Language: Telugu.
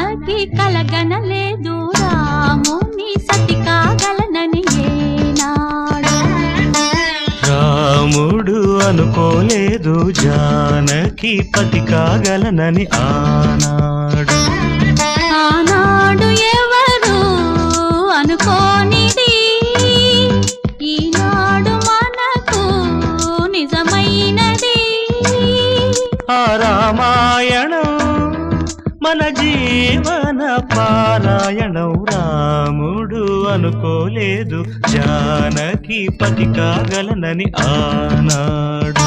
జానకి కలగనలేదు రాముని సతి కాగలనని ఏనాడు. రాముడు అనుకోలేదు జానకి పతి కాగలనని ఆనాడు. ఆనాడు ఎవరు అనుకోనిది ఈనాడు మనకు నిజమైనది. ఆ రామాయణం మన జీవన పారాయణం. రాముడు అనుకోలేదు జానకి పతి కాగలనని ఆనాడు.